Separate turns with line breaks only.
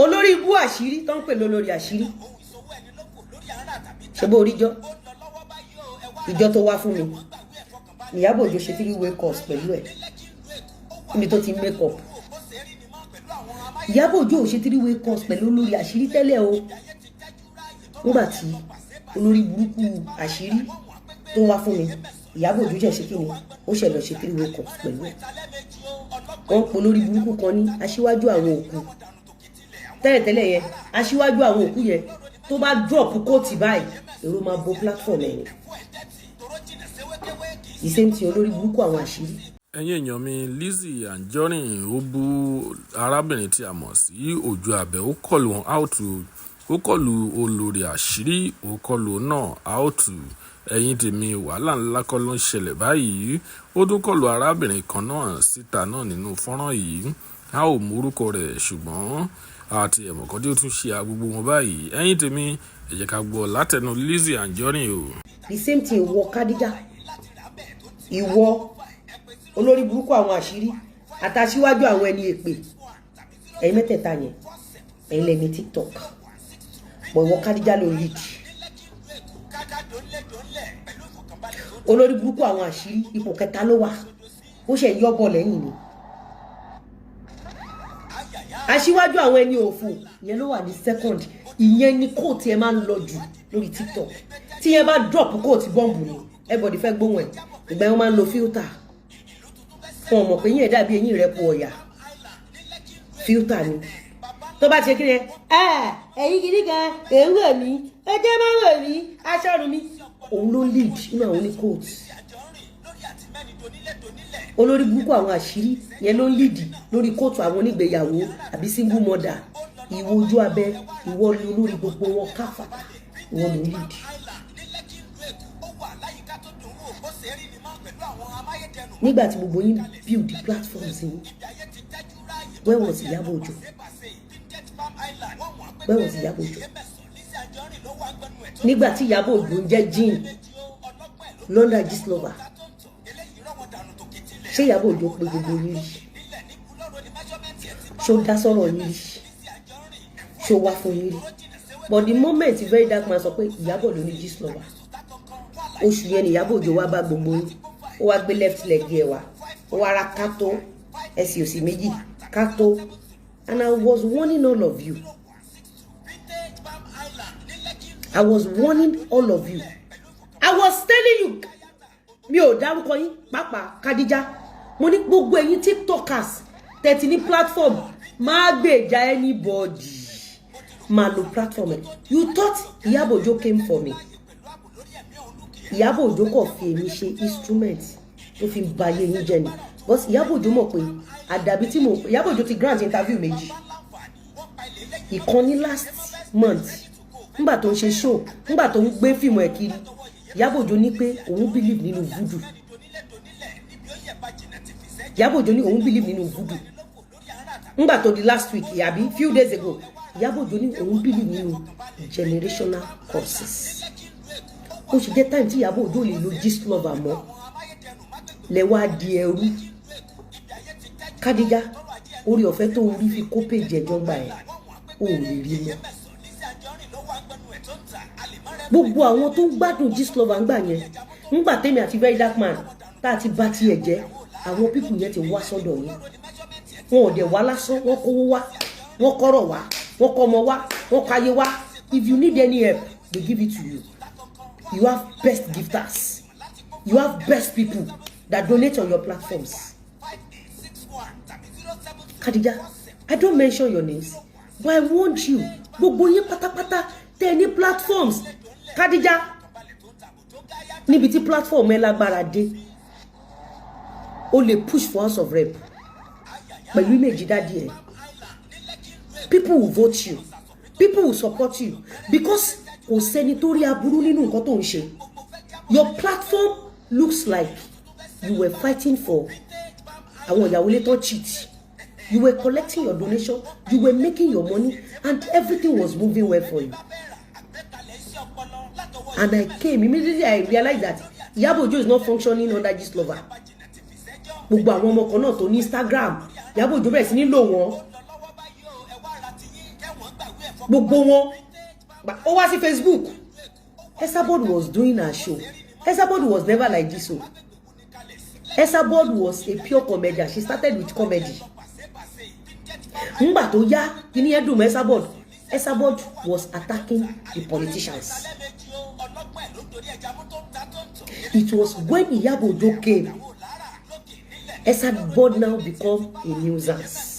olórí ibú àṣírí tó ń pè lólórí àṣírí ṣe bó oríjọ́ ìjọ tó wá fún mi Ìyábọ̀ Òjó ṣe 3-way course pẹ̀lú ẹ̀ níbi tó ti make up. Ìyábọ̀ Òjó ò ṣe 3-way course pẹ̀lú olórí àṣírí tẹ́lẹ̀ o nígbà tí olórí burúkú àṣírí tó wá fún mi Ìyábọ̀ Òjó ṣe kí ni ó ṣe lọ ṣe 3-way course pẹ̀lú ẹ̀. wọ́n pọ̀ lórí burúkú kan ní aṣíwájú àwọn òkú tẹ́lẹ̀tẹ́lẹ̀ yẹn aṣíwájú àwọn òkú yẹn tó bá drop kóòtì báyìí èrò máa bo platform ẹ̀ the same thing olórí burúkú àwọn àṣírí.
ẹ̀yin èèyàn mi Lizzy Anjorin ó bú arábìnrin tí a mọ̀ sí OJUABE ó kọlù wọn out ó kọlù olórí àṣírí ó kọlù náà out ẹ̀yin tèmi wàhálà ńlá kọ́ ló ń ṣẹlẹ̀ báyìí ó tún kọlù arábìnrin kan náà síta náà nínú fọ́nrán yìí a ò mú orúkọ rẹ̀ ṣùgbọ́n àti ẹ̀mọ̀kan tí ó tún ṣe agbègbè wọn báyìí ẹ̀yin tèmi ẹ jẹ́ ká gbọ́ látẹnu Lizzy Anjorin o.
the same thing ìwọ Kádíjà ìwọ olórí burúkú àwọn àṣírí àtàṣíwájú àwọn ẹni èpè ẹ̀yin mẹ́tẹ̀ẹ̀ta yẹn ẹ̀yin lẹni TikTok pọ̀ ìwọ Kádíjà ló lead olórí burúkú àwọn àṣírí ipò kẹta ló wà ó ṣe yọ́bọ̀ lẹ́yìn ni aṣíwájú àwọn ẹni òfò ìyẹn ló wà ní second ìyẹn ni kóòtù ẹ máa ń lọ jù lórí TikTok tí ẹ bá drop kóòtù bọ́ǹbù ni everybody fẹ́ gbóhùn ẹ̀ ìgbà yẹn máa ń lo filter fún ọmọ pé yín ẹ̀ dàbí eyín rẹ̀ po ọ̀yà filter ni tó bá ti ṣe kí ni ẹ̀yin gidi gan èèwọ̀ mi ẹjẹ́ máa wọ̀ mí aṣọ́run mi òun ló lead nínú àwọn ní kóòtù olórí burúkú àwọn àṣírí yẹn ló ń lead lórí kóòtù àwọn onígbéyàwó àbí single mother ìwọ OJUABE ìwọ olórí gbogbo wọn káfàtà ìwọ ló ń lead. nígbà tí gbogbo yín build the platforms yín where was Ìyábọ̀ Òjó where was Ìyábọ̀ Òjó nígbà tí Ìyábọ̀ Òjó ń jẹ́ jean London Gistlover ṣé Ìyábọ̀ Òjó pé gbogbo yín rí ṣó dá sọ̀rọ̀ yín rí ṣó wá fún yín rí but the moment very dark man sọ pé Ìyábọ̀ ló ní Gistlover oṣù yẹn ni Ìyábọ̀ Òjó wá bá gbogbo yín ó wá gbé left leg ẹ wá ó wá ra kátó ẹsẹ̀ òsì méjì kátó and I was warning all of you I was warning all of you I was telling you mi ò dárúkọ yín pàápàá Kádíjà mo ní gbogbo ẹ̀yin TikTokers tẹ́tí ní platform máa gbèjà anybody máa lo platform ẹ̀ you thought Ìyábọ̀ Òjó came for me Ìyábọ̀ Òjó kò fi èmi ṣe instrument tó fi ba ayé yín jẹ́ ni but Ìyábọ̀ Òjó mọ̀ pé àdàbí tí mo Ìyábọ̀ Òjó ti grant interview méjì ìkan ní last month nígbà tó ń ṣe show nígbà tó ń gbé fíìmù ẹ̀ kiri Ìyábọ̀ Òjó ní pé òun believe nínú voodoo Ìyábọ̀ Òjó ní òun believe nínú voodoo nígbà tó di last week àbí few days ago Ìyábọ̀ Òjó ní òun believe nínú generational curses ó ṣe jẹ́ time tí Ìyábọ̀ Òjó lè lo Gistlover mọ́ lẹ́wà di ẹrú Kádíjà orí ọ̀fẹ́ tó rí fi kó péjì ẹjọ́ gbà ẹ̀ ó lè rí mọ́ gbogbo àwọn tó ń gbádùn Gistlover ńgbà yẹn ńgbà tèmi àti very dark man tá a ti bá tiẹ̀ jẹ́ àwọn pípù yẹn ti wá sọ́dọ̀ yín wọn ò dẹ̀ wá lásán wọ́n kówó wá wọ́n kọ́rọ̀ wá wọ́n kọ́ ọmọ wá wọ́n káyé wá if you need any help they give it to you. You have best gifters. You have best people that donate on your platforms. Kádíjà, I don't mention your names, but I want you. Gbogbo yín pátápátá tẹ́ ní platforms. Kádíjà, níbi tí platform ẹ lágbára dé, o lè push for House of Rep. Pẹ̀lú méjì dádì ẹ̀. People will vote you. People will support you because kò sẹ́ni tó rí aburú nínú nǹkan tó ń ṣe. Your platform looks like you were fighting for àwọn ìyàwó ilé tó cheat. You were collecting your donation, you were making your money, and everything was moving well for you. And I came immediately. I realized that Ìyábọ̀ Òjó is not functioning under Gistlover. Gbogbo àwọn ọmọ kan náà tó ní Instagram, Ìyábọ̀ Òjó bẹ̀rẹ̀ sí ní lò wọ́n. gbogbo wọn ó wá sí Facebook. ESABOD was doing her show. ESABOD was never like this. So ESABOD was a pure comedian. She started with comedy. Ngba tó yá kíní ẹ dùn mọ́ ESABOD was attacking the politicians. It was when Iyabo Ojo came, ESABOD now become a nuisance.